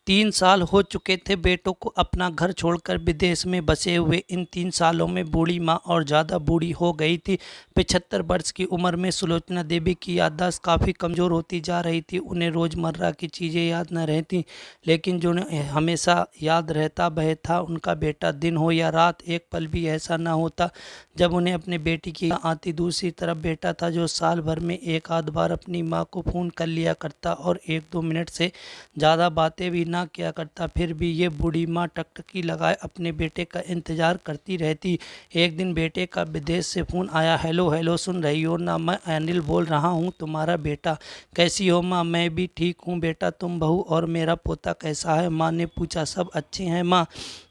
3 साल हो चुके थे बेटों को अपना घर छोड़कर विदेश में बसे हुए। इन 3 सालों में बूढ़ी माँ और ज़्यादा बूढ़ी हो गई थी। 75 वर्ष की उम्र में सुलोचना देवी की याददाश्त काफ़ी कमज़ोर होती जा रही थी। उन्हें रोज़मर्रा की चीज़ें याद न रहती, लेकिन जो उन्हें हमेशा याद रहता वह था उनका बेटा। दिन हो या रात, एक पल भी ऐसा न होता जब उन्हें अपने बेटी की याद आती। दूसरी तरफ बेटा था जो साल भर में एक आध बार अपनी माँ को फ़ोन कर लिया करता और 1-2 मिनट से ज़्यादा बातें भी ना किया करता। फिर भी ये बूढ़ी माँ टकटकी लगाए अपने बेटे का इंतज़ार करती रहती। एक दिन बेटे का विदेश से फ़ोन आया। हेलो हेलो, सुन रही हो ना? मैं अनिल बोल रहा हूँ, तुम्हारा बेटा। कैसी हो माँ? मैं भी ठीक हूँ बेटा। तुम, बहू और मेरा पोता कैसा है? माँ ने पूछा। सब अच्छे हैं माँ,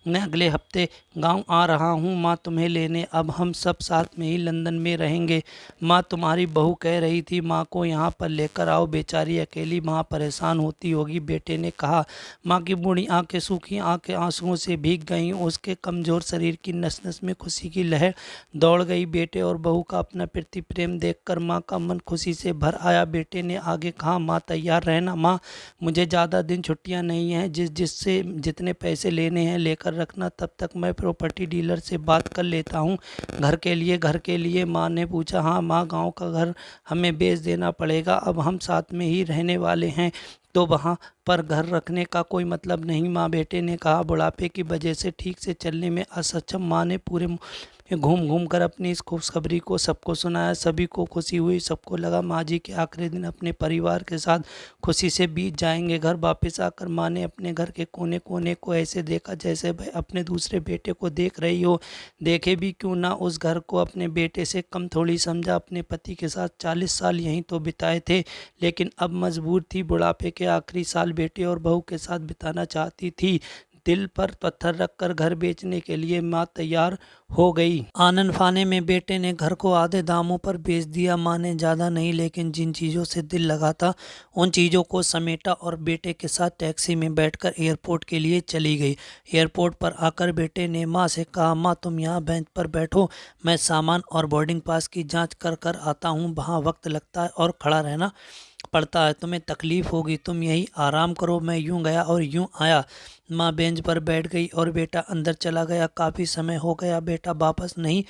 मैं अगले हफ्ते गांव आ रहा हूँ माँ तुम्हें लेने। अब हम सब साथ में ही लंदन में रहेंगे। माँ, तुम्हारी बहू कह रही थी माँ को यहाँ पर लेकर आओ, बेचारी अकेली माँ परेशान होती होगी, बेटे ने कहा। माँ की बूढ़ी आंखें, सूखी आंखें आंसुओं से भीग गईं। उसके कमज़ोर शरीर की नस नस में खुशी की लहर दौड़ गई। बेटे और बहू का अपना प्रति प्रेम देखकर माँ का मन खुशी से भर आया। बेटे ने आगे कहा, माँ तैयार रहना माँ, मुझे ज़्यादा दिन छुट्टियाँ नहीं हैं। जिससे जितने पैसे लेने हैं लेकर रखना, तब तक मैं प्रॉपर्टी डीलर से बात कर लेता हूँ। घर के लिए माँ ने पूछा। हाँ माँ, गांव का घर हमें बेच देना पड़ेगा। अब हम साथ में ही रहने वाले हैं तो वहाँ पर घर रखने का कोई मतलब नहीं माँ, बेटे ने कहा। बुढ़ापे की वजह से ठीक से चलने में असक्षम माँ ने पूरे घूम घूम कर अपनी इस खुशखबरी को सबको सुनाया। सभी को खुशी हुई। सबको लगा माँ जी के आखिरी दिन अपने परिवार के साथ खुशी से बीत जाएंगे। घर वापस आकर माँ ने अपने घर के कोने कोने को ऐसे देखा जैसे वह अपने दूसरे बेटे को देख रही हो। देखे भी क्यों ना, उस घर को अपने बेटे से कम थोड़ी समझा। अपने पति के साथ 40 साल यहीं तो बिताए थे, लेकिन अब मजबूर थी। बुढ़ापे के आखिरी साल बेटे और बहू के साथ बिताना चाहती थी। दिल पर पत्थर रखकर घर बेचने के लिए माँ तैयार हो गई। आनन फाने में बेटे ने घर को आधे दामों पर बेच दिया। माँ ने ज़्यादा नहीं, लेकिन जिन चीज़ों से दिल लगा था उन चीज़ों को समेटा और बेटे के साथ टैक्सी में बैठकर एयरपोर्ट के लिए चली गई। एयरपोर्ट पर आकर बेटे ने माँ से कहा, माँ तुम यहाँ बेंच पर बैठो, मैं सामान और बोर्डिंग पास की जाँच कर कर आता हूँ। वहाँ वक्त लगता है और खड़ा रहना पड़ता है, तुम्हें तकलीफ होगी, तुम यही आराम करो। मैं यूं गया और यूं आया। माँ बेंच पर बैठ गई और बेटा अंदर चला गया। काफ़ी समय हो गया बेटा वापस नहीं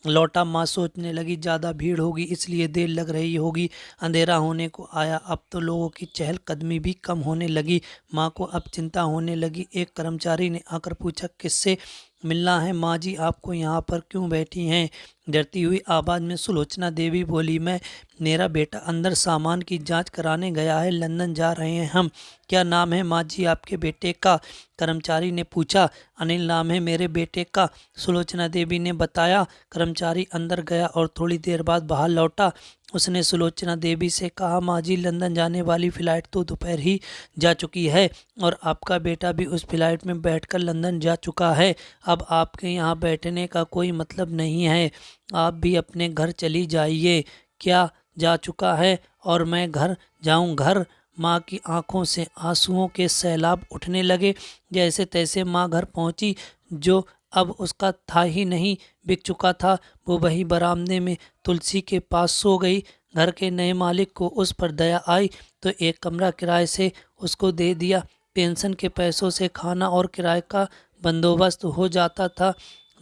लौटा। माँ सोचने लगी ज़्यादा भीड़ होगी इसलिए देर लग रही होगी। अंधेरा होने को आया, अब तो लोगों की चहलकदमी भी कम होने लगी। माँ को अब चिंता होने लगी। एक कर्मचारी ने आकर पूछा, किससे मिलना है? माँ जी, आपको यहाँ पर क्यों बैठी हैं? डरती हुई आवाज़ में सुलोचना देवी बोली, मेरा बेटा अंदर सामान की जांच कराने गया है, लंदन जा रहे हैं हम। क्या नाम है माँ जी आपके बेटे का? कर्मचारी ने पूछा। अनिल नाम है मेरे बेटे का, सुलोचना देवी ने बताया। कर्मचारी अंदर गया और थोड़ी देर बाद बाहर लौटा। उसने सुलोचना देवी से कहा, माँ जी, लंदन जाने वाली फ़्लाइट तो दोपहर ही जा चुकी है और आपका बेटा भी उस फ्लाइट में बैठकर लंदन जा चुका है। अब आपके यहाँ बैठने का कोई मतलब नहीं है, आप भी अपने घर चली जाइए। क्या जा चुका है और मैं घर जाऊं? घर? माँ की आंखों से आंसुओं के सैलाब उठने लगे। जैसे तैसे माँ घर पहुंची। जो अब उसका था ही नहीं, बिक चुका था। वो वही बरामदे में तुलसी के पास सो गई। घर के नए मालिक को उस पर दया आई तो एक कमरा किराए से उसको दे दिया। पेंशन के पैसों से खाना और किराए का बंदोबस्त हो जाता था।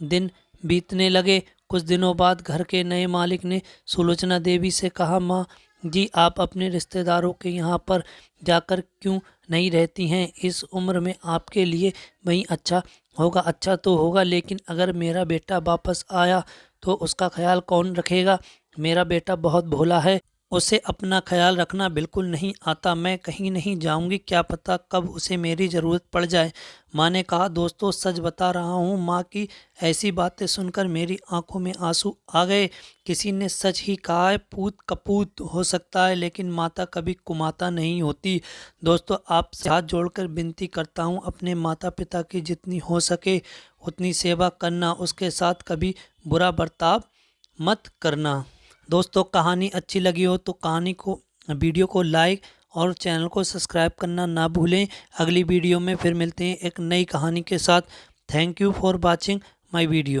दिन बीतने लगे। कुछ दिनों बाद घर के नए मालिक ने सुलोचना देवी से कहा, माँ जी, आप अपने रिश्तेदारों के यहाँ पर जाकर क्यों नहीं रहती हैं? इस उम्र में आपके लिए वहीं अच्छा होगा। अच्छा तो होगा, लेकिन अगर मेरा बेटा वापस आया तो उसका ख्याल कौन रखेगा? मेरा बेटा बहुत भोला है, उसे अपना ख्याल रखना बिल्कुल नहीं आता। मैं कहीं नहीं जाऊंगी, क्या पता कब उसे मेरी ज़रूरत पड़ जाए। माँ ने कहा, दोस्तों सच बता रहा हूँ, माँ की ऐसी बातें सुनकर मेरी आंखों में आंसू आ गए। किसी ने सच ही कहा है, पूत कपूत हो सकता है लेकिन माता कभी कुमाता नहीं होती। दोस्तों, आपसे हाथ जोड़कर विनती करता हूँ, अपने माता पिता की जितनी हो सके उतनी सेवा करना, उसके साथ कभी बुरा बर्ताव मत करना। दोस्तों, कहानी अच्छी लगी हो तो वीडियो को लाइक और चैनल को सब्सक्राइब करना ना भूलें। अगली वीडियो में फिर मिलते हैं एक नई कहानी के साथ। Thank you for watching my video.